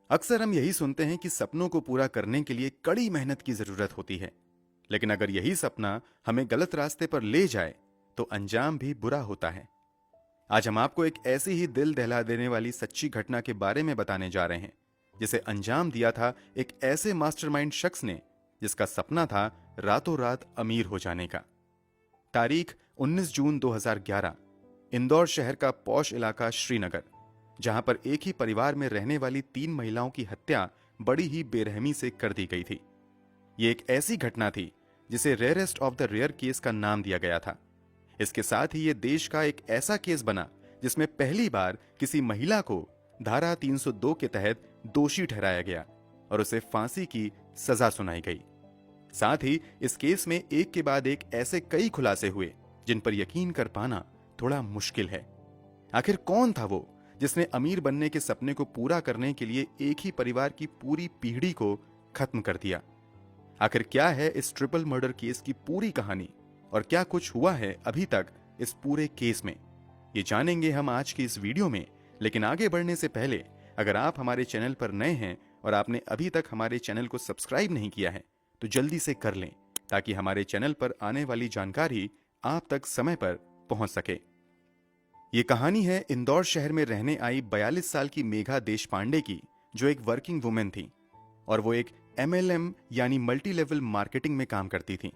अक्सर हम यही सुनते हैं कि सपनों को पूरा करने के लिए कड़ी मेहनत की जरूरत होती है। लेकिन अगर यही सपना हमें गलत रास्ते पर ले जाए तो अंजाम भी बुरा होता है। आज हम आपको एक ऐसी ही दिल दहला देने वाली सच्ची घटना के बारे में बताने जा रहे हैं, जिसे अंजाम दिया था एक ऐसे मास्टरमाइंड शख्स ने जिसका सपना था रातों रात अमीर हो जाने का। तारीख 19 जून 2011। इंदौर शहर का पॉश इलाका श्रीनगर, जहां पर एक ही परिवार में रहने वाली 3 महिलाओं की हत्या बड़ी ही बेरहमी से कर दी गई थी। ये एक ऐसी घटना थी जिसे rarest of the rare case का नाम दिया गया था। इसके साथ ही ये देश का एक ऐसा केस बना जिसमें पहली बार किसी महिला को धारा 302 के तहत दोषी ठहराया गया और उसे फांसी की सजा सुनाई गई। साथ ही इस केस में एक के बाद एक ऐसे कई खुलासे हुए जिन पर यकीन कर पाना थोड़ा मुश्किल है। आखिर कौन था वो जिसने अमीर बनने के सपने को पूरा करने के लिए एक ही परिवार की पूरी पीढ़ी को खत्म कर दिया? आखिर क्या है इस ट्रिपल मर्डर केस की पूरी कहानी और क्या कुछ हुआ है अभी तक इस पूरे केस में, ये जानेंगे हम आज की इस वीडियो में। लेकिन आगे बढ़ने से पहले अगर आप हमारे चैनल पर नए हैं और आपने अभी तक हमारे चैनल को सब्सक्राइब नहीं किया है तो जल्दी से कर लें, ताकि हमारे चैनल पर आने वाली जानकारी आप तक समय पर पहुंच सके। ये कहानी है इंदौर शहर में रहने आई 42 साल की मेघा देशपांडे की, जो एक वर्किंग वुमेन थी और वो एक MLM यानी मल्टी लेवल मार्केटिंग में काम करती थी।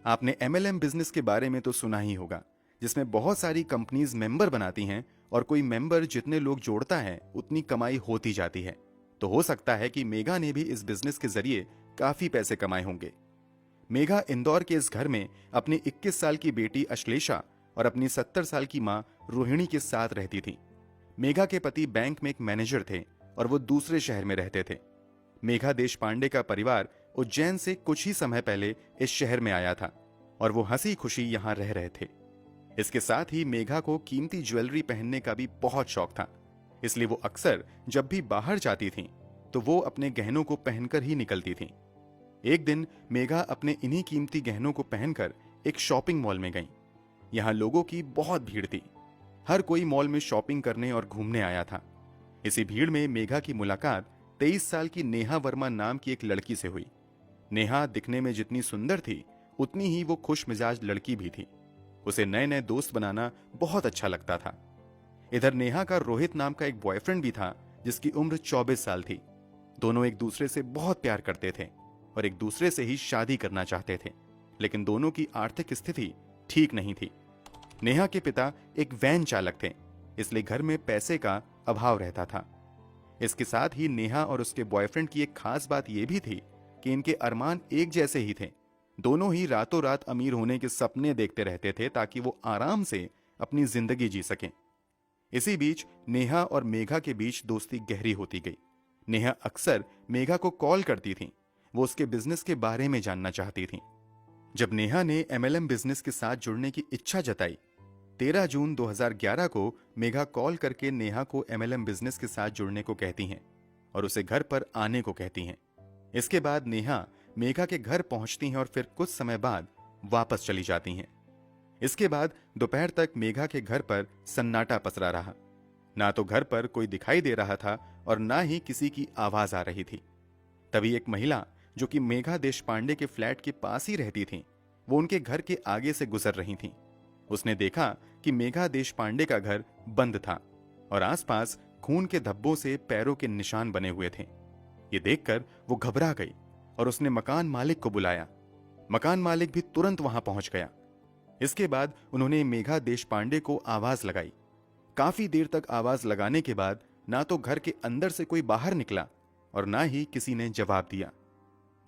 आपने MLM बिजनेस के बारे में तो सुना ही होगा, जिसमें बहुत सारी कंपनीज मेंबर बनाती हैं और कोई मेंबर जितने लोग जोड़ता है उतनी कमाई होती जाती है। तो हो सकता है कि मेघा ने भी इस बिजनेस के जरिए काफी पैसे कमाए होंगे। मेघा इंदौर के इस घर में अपनी 21 साल की बेटी अश्लेषा और अपनी 70 साल की मां रोहिणी के साथ रहती थी। मेघा के पति बैंक में एक मैनेजर थे और वो दूसरे शहर में रहते थे। मेघा देशपांडे का परिवार उज्जैन से कुछ ही समय पहले इस शहर में आया था और वो हंसी खुशी यहां रह रहे थे। इसके साथ ही मेघा को कीमती ज्वेलरी पहनने का भी बहुत शौक था, इसलिए वो अक्सर जब भी बाहर जाती थी तो वो अपने गहनों को पहनकर ही निकलती थी। एक दिन मेघा अपने इन्हीं कीमती गहनों को पहनकर एक शॉपिंग मॉल में गई। यहां लोगों की बहुत भीड़ थी, हर कोई मॉल में शॉपिंग करने और घूमने आया था। इसी भीड़ में मेघा की मुलाकात 23 साल की नेहा वर्मा नाम की एक लड़की से हुई। नेहा दिखने में जितनी सुंदर थी उतनी ही वो खुश मिजाज लड़की भी थी। उसे नए नए दोस्त बनाना बहुत अच्छा लगता था। इधर नेहा का रोहित नाम का एक बॉयफ्रेंड भी था जिसकी उम्र 24 साल थी। दोनों एक दूसरे से बहुत प्यार करते थे और एक दूसरे से ही शादी करना चाहते थे, लेकिन दोनों की आर्थिक स्थिति ठीक नहीं थी। नेहा के पिता एक वैन चालक थे, इसलिए घर में पैसे का अभाव रहता था। इसके साथ ही नेहा और उसके बॉयफ्रेंड की एक खास बात यह भी थी कि इनके अरमान एक जैसे ही थे। दोनों ही रातों रात अमीर होने के सपने देखते रहते थे ताकि वो आराम से अपनी जिंदगी जी सकें। इसी बीच नेहा और मेघा के बीच दोस्ती गहरी होती गई। नेहा अक्सर मेघा को कॉल करती थी, वो उसके बिजनेस के बारे में जानना चाहती थी। जब नेहा ने MLM बिजनेस के साथ जुड़ने की इच्छा जताई, 13 जून 2011 को मेघा कॉल करके नेहा को MLM बिजनेस के साथ जुड़ने को कहती हैं और उसे घर पर आने को कहती हैं। इसके बाद नेहा मेघा के घर पहुंचती हैं और फिर कुछ समय बाद वापस चली जाती हैं। इसके बाद दोपहर तक मेघा के घर पर सन्नाटा पसरा रहा। ना तो घर पर कोई दिखाई दे रहा था और ना ही किसी की आवाज आ रही थी। तभी एक महिला जो कि मेघा देशपांडे के फ्लैट के पास ही रहती थी, वो उनके घर के आगे से गुजर रही थी। उसने देखा कि मेघा देशपांडे का घर बंद था और आसपास खून के धब्बों से पैरों के निशान बने हुए थे। ये देखकर वो घबरा गई और उसने मकान मालिक को बुलाया। मकान मालिक भी तुरंत वहां पहुंच गया। इसके बाद उन्होंने मेघा देशपांडे को आवाज लगाई। काफी देर तक आवाज लगाने के बाद ना तो घर के अंदर से कोई बाहर निकला और ना ही किसी ने जवाब दिया।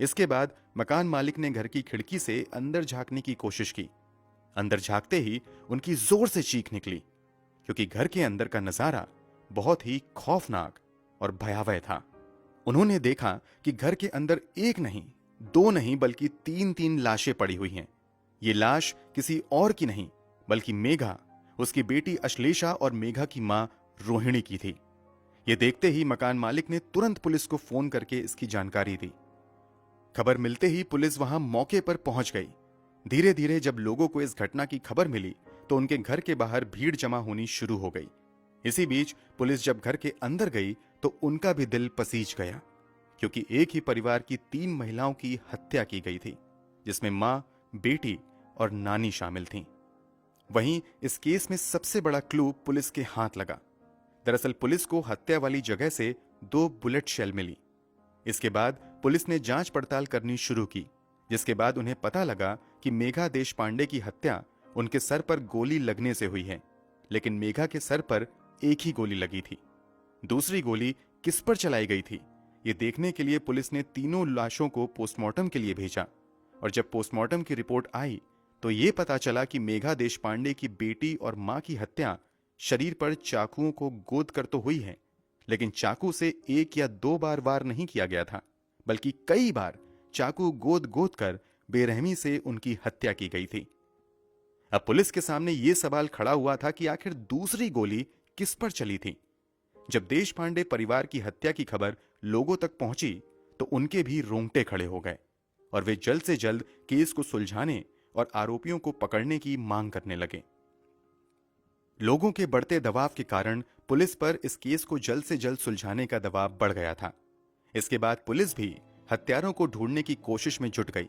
इसके बाद मकान मालिक ने घर की खिड़की से अंदर झांकने की कोशिश की। अंदर झांकते ही उनकी जोर से चीख निकली, क्योंकि घर के अंदर का नजारा बहुत ही खौफनाक और भयावह था। उन्होंने देखा कि घर के अंदर एक नहीं, दो नहीं, बल्कि 3-3 लाशें पड़ी हुई हैं। ये लाश किसी और की नहीं बल्कि मेघा, उसकी बेटी अश्लेषा और मेघा की मां रोहिणी की थी। ये देखते ही मकान मालिक ने तुरंत पुलिस को फोन करके इसकी जानकारी दी। खबर मिलते ही पुलिस वहां मौके पर पहुंच गई। धीरे धीरे जब लोगों को इस घटना की खबर मिली तो उनके घर के बाहर भीड़ जमा होनी शुरू हो गई। इसी बीच पुलिस जब घर के अंदर गई तो उनका भी दिल पसीज गया, क्योंकि एक ही परिवार की 3 महिलाओं की हत्या की गई थी, जिसमें मां, बेटी और नानी शामिल थीं। वहीं इस केस में सबसे बड़ा क्लू पुलिस के हाथ लगा। दरअसल पुलिस को हत्या वाली जगह से 2 बुलेट शेल मिली। इसके बाद पुलिस ने जांच पड़ताल करनी शुरू की, जिसके बाद उन्हें पता लगा कि मेघा देशपांडे की हत्या उनके सर पर गोली लगने से हुई है, लेकिन मेघा के सर पर एक ही गोली लगी थी। दूसरी गोली किस पर चलाई गई थी, ये देखने के लिए पुलिस ने तीनों लाशों को पोस्टमार्टम के लिए भेजा, और जब पोस्टमार्टम की रिपोर्ट आई तो ये पता चला कि मेघा देशपांडे की बेटी और मां की हत्या शरीर पर चाकुओं को गोद कर तो हुई है, लेकिन चाकू से 1 या 2 बार वार नहीं किया गया था, बल्कि कई बार चाकू गोद गोद कर बेरहमी से उनकी हत्या की गई थी। अब पुलिस के सामने यह सवाल खड़ा हुआ था कि आखिर दूसरी गोली किस पर चली थी। जब देशपांडे परिवार की हत्या की खबर लोगों तक पहुंची तो उनके भी रोंगटे खड़े हो गए, और वे जल्द से जल्द केस को सुलझाने और आरोपियों को पकड़ने की मांग करने लगे। लोगों के बढ़ते दबाव के कारण पुलिस पर इस केस को जल्द से जल्द सुलझाने का दबाव बढ़ गया था। इसके बाद पुलिस भी हत्यारों को ढूंढने की कोशिश में जुट गई,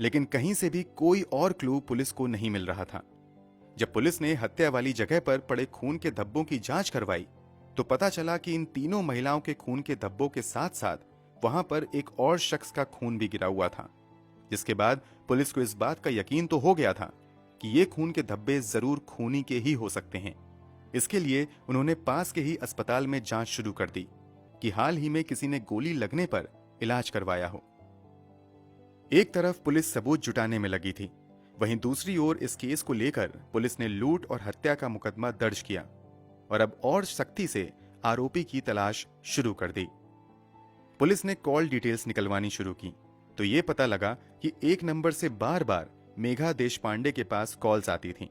लेकिन कहीं से भी कोई और क्लू पुलिस को नहीं मिल रहा था। जब पुलिस ने हत्या वाली जगह पर पड़े खून के धब्बों की जांच करवाई तो पता चला कि इन तीनों महिलाओं के खून के धब्बों के साथ साथ वहां पर एक और शख्स का खून भी गिरा हुआ था, जिसके बाद पुलिस को इस बात का यकीन तो हो गया था कि ये खून के धब्बे जरूर खूनी के ही हो सकते हैं। इसके लिए उन्होंने पास के ही अस्पताल में जांच शुरू कर दी कि हाल ही में किसी ने गोली लगने पर इलाज करवाया हो। एक तरफ पुलिस सबूत जुटाने में लगी थी, वहीं दूसरी ओर इस केस को लेकर पुलिस ने लूट और हत्या का मुकदमा दर्ज किया और अब और सख्ती से आरोपी की तलाश शुरू कर दी। पुलिस ने कॉल डिटेल्स निकलवानी शुरू की तो यह पता लगा कि एक नंबर से बार बार मेघा देशपांडे के पास कॉल्स आती थीं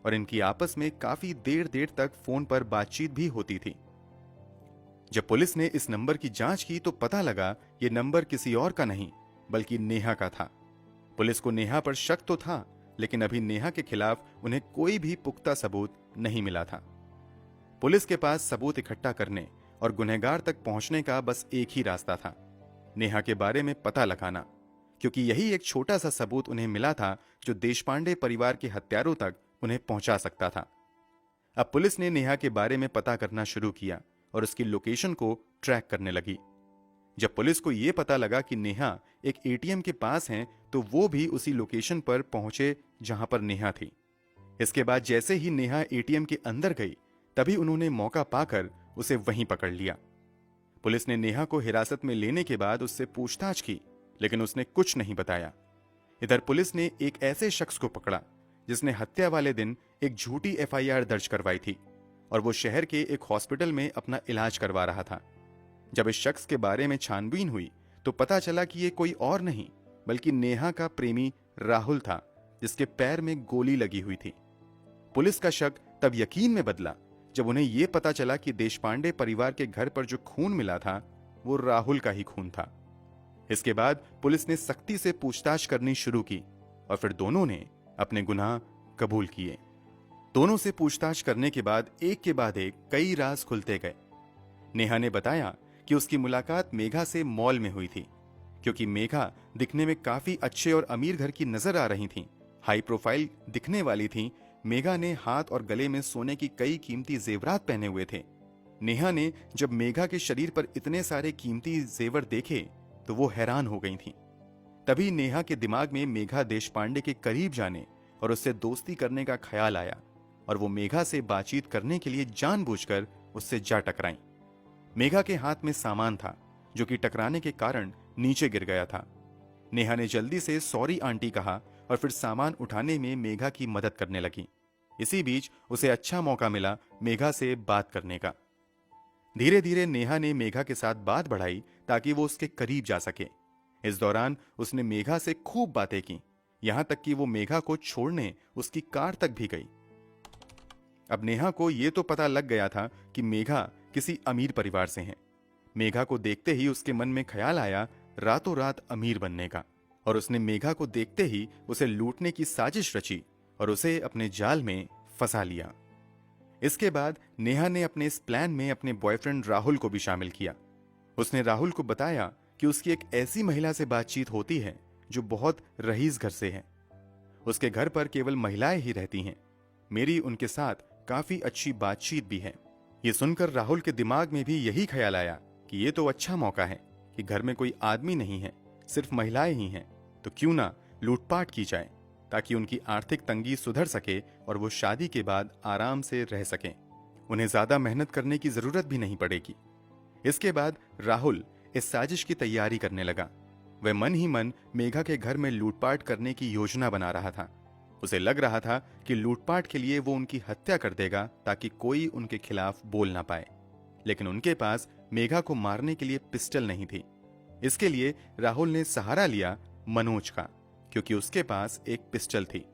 और इनकी आपस में काफी देर देर तक फोन पर बातचीत भी होती थी। जब पुलिस ने इस नंबर की जांच की तो पता लगा यह नंबर किसी और का नहीं बल्कि नेहा का था। पुलिस को नेहा पर शक तो था, लेकिन अभी नेहा के खिलाफ उन्हें कोई भी पुख्ता सबूत नहीं मिला था। पुलिस के पास सबूत इकट्ठा करने और गुनहगार तक पहुंचने का बस एक ही रास्ता था, नेहा के बारे में पता लगाना, क्योंकि यही एक छोटा सा सबूत उन्हें मिला था जो देशपांडे परिवार के हत्यारों तक उन्हें पहुंचा सकता था। अब पुलिस ने नेहा के बारे में पता करना शुरू किया और उसकी लोकेशन को ट्रैक करने लगी। जब पुलिस को यह पता लगा कि नेहा एक एटीएम के पास है तो वो भी उसी लोकेशन पर पहुंचे जहां पर नेहा थी। इसके बाद जैसे ही नेहा एटीएम के अंदर गई तभी उन्होंने मौका पाकर उसे वहीं पकड़ लिया। पुलिस ने नेहा को हिरासत में लेने के बाद उससे पूछताछ की, लेकिन उसने कुछ नहीं बताया। इधर पुलिस ने एक ऐसे शख्स को पकड़ा जिसने हत्या वाले दिन एक झूठी एफआईआर दर्ज करवाई थी और वो शहर के एक हॉस्पिटल में अपना इलाज करवा रहा था। जब इस शख्स के बारे में छानबीन हुई तो पता चला कि ये कोई और नहीं बल्कि नेहा का प्रेमी राहुल था, जिसके पैर में गोली लगी हुई थी। पुलिस का शक तब यकीन में बदला जब उन्हें यह पता चला कि देशपांडे परिवार के घर पर जो खून मिला था वो राहुल का ही खून था। इसके बाद पुलिस ने सख्ती से पूछताछ करनी शुरू की और फिर दोनों ने अपने गुनाह कबूल किए। दोनों से पूछताछ करने के बाद एक कई राज खुलते गए। नेहा ने बताया कि उसकी मुलाकात मेघा से मॉल में हुई थी, क्योंकि मेघा दिखने में काफी अच्छे और अमीर घर की नजर आ रही थी, हाई प्रोफाइल दिखने वाली थी। मेघा ने हाथ और गले में सोने की कई कीमती जेवरात पहने हुए थे। नेहा ने जब मेघा के शरीर पर इतने सारे कीमती जेवर देखे तो वो हैरान हो गई थी। तभी नेहा के दिमाग में मेघा देशपांडे के करीब जाने और उससे दोस्ती करने का ख्याल आया और वो मेघा से बातचीत करने के लिए जानबूझकर उससे जा टकराई। मेघा के हाथ में सामान था जो कि टकराने के कारण नीचे गिर गया था। नेहा ने जल्दी से सॉरी आंटी कहा और फिर सामान उठाने में मेघा की मदद करने लगी। इसी बीच उसे अच्छा मौका मिला मेघा से बात करने का। धीरे धीरे नेहा ने मेघा के साथ बात बढ़ाई ताकि वो उसके करीब जा सके। इस दौरान उसने मेघा से खूब बातें की, यहां तक कि वो मेघा को छोड़ने उसकी कार तक भी गई। अब नेहा को यह तो पता लग गया था कि मेघा किसी अमीर परिवार से है। मेघा को देखते ही उसके मन में ख्याल आया रातों रात अमीर बनने का, और उसने मेघा को देखते ही उसे लूटने की साजिश रची और उसे अपने जाल में फंसा लिया। इसके बाद नेहा ने अपने इस प्लान में अपने बॉयफ्रेंड राहुल को भी शामिल किया। उसने राहुल को बताया कि उसकी एक ऐसी महिला से बातचीत होती है जो बहुत रईस घर से है। उसके घर पर केवल महिलाएं ही रहती हैं। मेरी उनके साथ काफी अच्छी बातचीत भी है। ये सुनकर राहुल के दिमाग में भी यही ख्याल आया कि ये तो अच्छा मौका है कि घर में कोई आदमी नहीं है, सिर्फ महिलाएं ही हैं, तो क्यों ना लूटपाट की जाए ताकि उनकी आर्थिक तंगी सुधर सके और वो शादी के बाद आराम से रह सकें। उन्हें ज्यादा मेहनत करने की जरूरत भी नहीं पड़ेगी। इसके बाद राहुल इस साजिश की तैयारी करने लगा। वह मन ही मन मेघा के घर में लूटपाट करने की योजना बना रहा था। उसे लग रहा था कि लूटपाट के लिए वो उनकी हत्या कर देगा ताकि कोई उनके खिलाफ बोल ना पाए। लेकिन उनके पास मेघा को मारने के लिए पिस्टल नहीं थी। इसके लिए राहुल ने सहारा लिया मनोज का, क्योंकि उसके पास एक पिस्टल थी।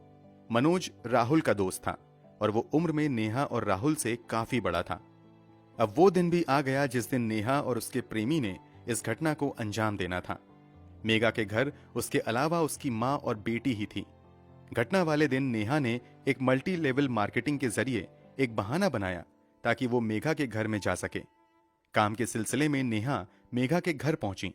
मनोज राहुल का दोस्त था और वो उम्र में नेहा और राहुल से काफी बड़ा था। अब वो दिन भी आ गया जिस दिन नेहा और उसके प्रेमी ने इस घटना को अंजाम देना था। मेघा के घर उसके अलावा उसकी मां और बेटी ही थी। घटना वाले दिन नेहा ने एक मल्टी लेवल मार्केटिंग के जरिए एक बहाना बनाया ताकि वो मेघा के घर में जा सके। काम के सिलसिले में नेहा मेघा के घर पहुंची।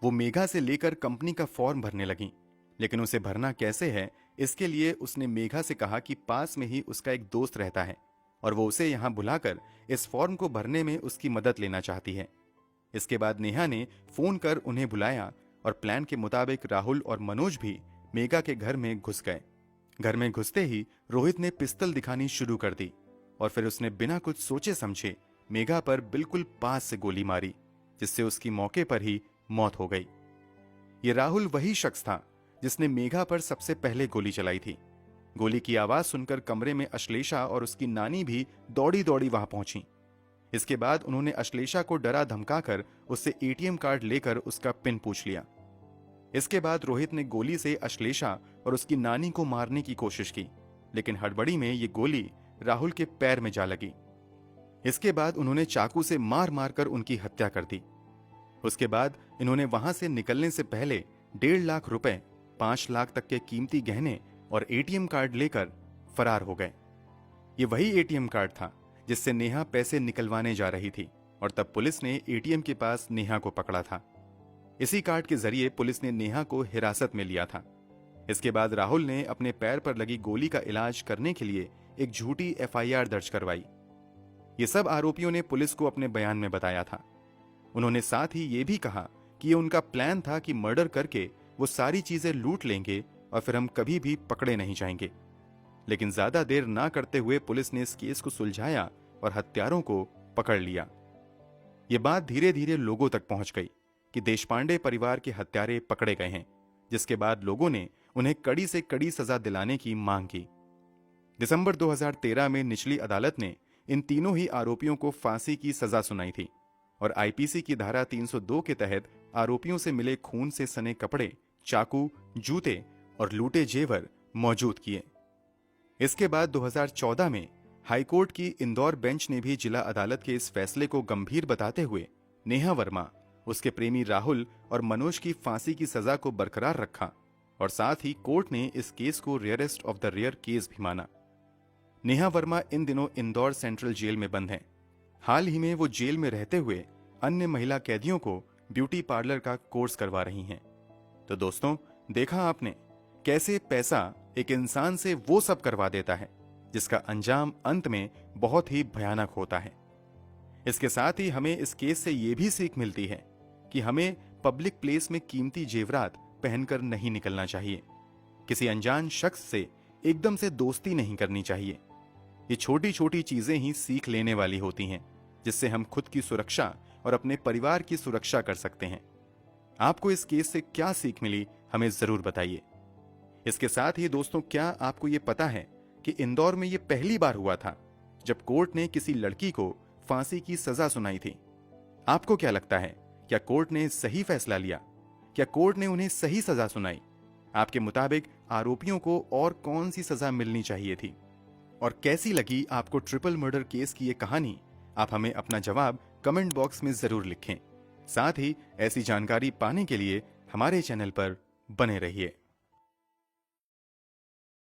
वो मेघा से लेकर कंपनी का फॉर्म भरने लगी, लेकिन उसे भरना कैसे है इसके लिए उसने मेघा से कहा कि पास में ही उसका एक दोस्त रहता है और वो उसे यहां बुलाकर इस फॉर्म को भरने में उसकी मदद लेना चाहती है। इसके बाद नेहा ने फोन कर उन्हें बुलाया और प्लान के मुताबिक राहुल और मनोज भी मेघा के घर में घुस गए। घर में घुसते ही रोहित ने पिस्तौल दिखानी शुरू कर दी और फिर उसने बिना कुछ सोचे समझे मेघा पर बिल्कुल पास से गोली मारी, जिससे उसकी मौके पर ही मौत हो गई। ये राहुल वही शख्स था जिसने मेघा पर सबसे पहले गोली चलाई थी। गोली की आवाज सुनकर कमरे में अश्लेषा और उसकी नानी भी दौड़ी दौड़ी वहां पहुंची। इसके बाद उन्होंने अश्लेषा को डरा धमकाकर उससे एटीएम कार्ड लेकर उसका पिन पूछ लिया। इसके बाद रोहित ने गोली से अश्लेषा और उसकी नानी को मारने की कोशिश की, लेकिन हड़बड़ी में ये गोली राहुल के पैर में जा लगी। इसके बाद उन्होंने चाकू से मार मारकर उनकी हत्या कर दी। उसके बाद इन्होंने वहां से निकलने से पहले 1.5 लाख रुपए, 5 लाख तक के कीमती गहने और एटीएम कार्ड लेकर फरार हो गए। ये वही एटीएम कार्ड था जिससे नेहा पैसे निकलवाने जा रही थी और तब पुलिस ने एटीएम के पास नेहा को पकड़ा था। इसी कार्ड के जरिए पुलिस ने नेहा को हिरासत में लिया था। इसके बाद राहुल ने अपने पैर पर लगी गोली का इलाज करने के लिए एक झूठी एफआईआर दर्ज करवाई। ये सब आरोपियों ने पुलिस को अपने बयान में बताया था। उन्होंने साथ ही ये भी कहा कि ये उनका प्लान था कि मर्डर करके वो सारी चीजें लूट लेंगे और फिर हम कभी भी पकड़े नहीं जाएंगे। लेकिन ज्यादा देर ना करते हुए पुलिस ने इस केस को सुलझाया और हत्यारों को पकड़ लिया। ये बात धीरे धीरे लोगों तक पहुंच गई कि देशपांडे परिवार के हत्यारे पकड़े गए हैं, जिसके बाद लोगों ने उन्हें कड़ी से कड़ी सजा दिलाने की मांग की। दिसंबर 2013 में निचली अदालत ने इन तीनों ही आरोपियों को फांसी की सजा सुनाई थी और आईपीसी की धारा 302 के तहत आरोपियों से मिले खून से सने कपड़े, चाकू, जूते और लूटे जेवर मौजूद किए। इसके बाद 2014 में हाईकोर्ट की इंदौर बेंच ने भी जिला अदालत के इस फैसले को गंभीर बताते हुए नेहा वर्मा, उसके प्रेमी राहुल और मनोज की फांसी की सजा को बरकरार रखा और साथ ही कोर्ट ने इस केस को rarest of the rare case भी माना। नेहा वर्मा इन दिनों इंदौर सेंट्रल जेल में बंद हैं। हाल ही में वो जेल में रहते हुए अन्य महिला कैदियों को ब्यूटी पार्लर का कोर्स करवा रही हैं। तो दोस्तों, देखा आपने कैसे पैसा एक इंसान से वो सब करवा देता है जिसका अंजाम अंत में बहुत ही भयानक होता है। इसके साथ ही हमें इस केस से ये भी सीख मिलती है कि हमें पब्लिक प्लेस में कीमती जेवरात पहनकर नहीं निकलना चाहिए। किसी अनजान शख्स से एकदम से दोस्ती नहीं करनी चाहिए। ये छोटी छोटी चीजें ही सीख लेने वाली होती हैं, जिससे हम खुद की सुरक्षा और अपने परिवार की सुरक्षा कर सकते हैं। आपको इस केस से क्या सीख मिली, हमें जरूर बताइए। इसके साथ ही दोस्तों, क्या आपको ये पता है कि इंदौर में ये पहली बार हुआ था जब कोर्ट ने किसी लड़की को फांसी की सजा सुनाई थी? आपको क्या लगता है, क्या कोर्ट ने सही फैसला लिया? क्या कोर्ट ने उन्हें सही सजा सुनाई? आपके मुताबिक आरोपियों को और कौन सी सजा मिलनी चाहिए थी? और कैसी लगी आपको ट्रिपल मर्डर केस की ये कहानी? आप हमें अपना जवाब कमेंट बॉक्स में जरूर लिखें। साथ ही ऐसी जानकारी पाने के लिए हमारे चैनल पर बने रहिए।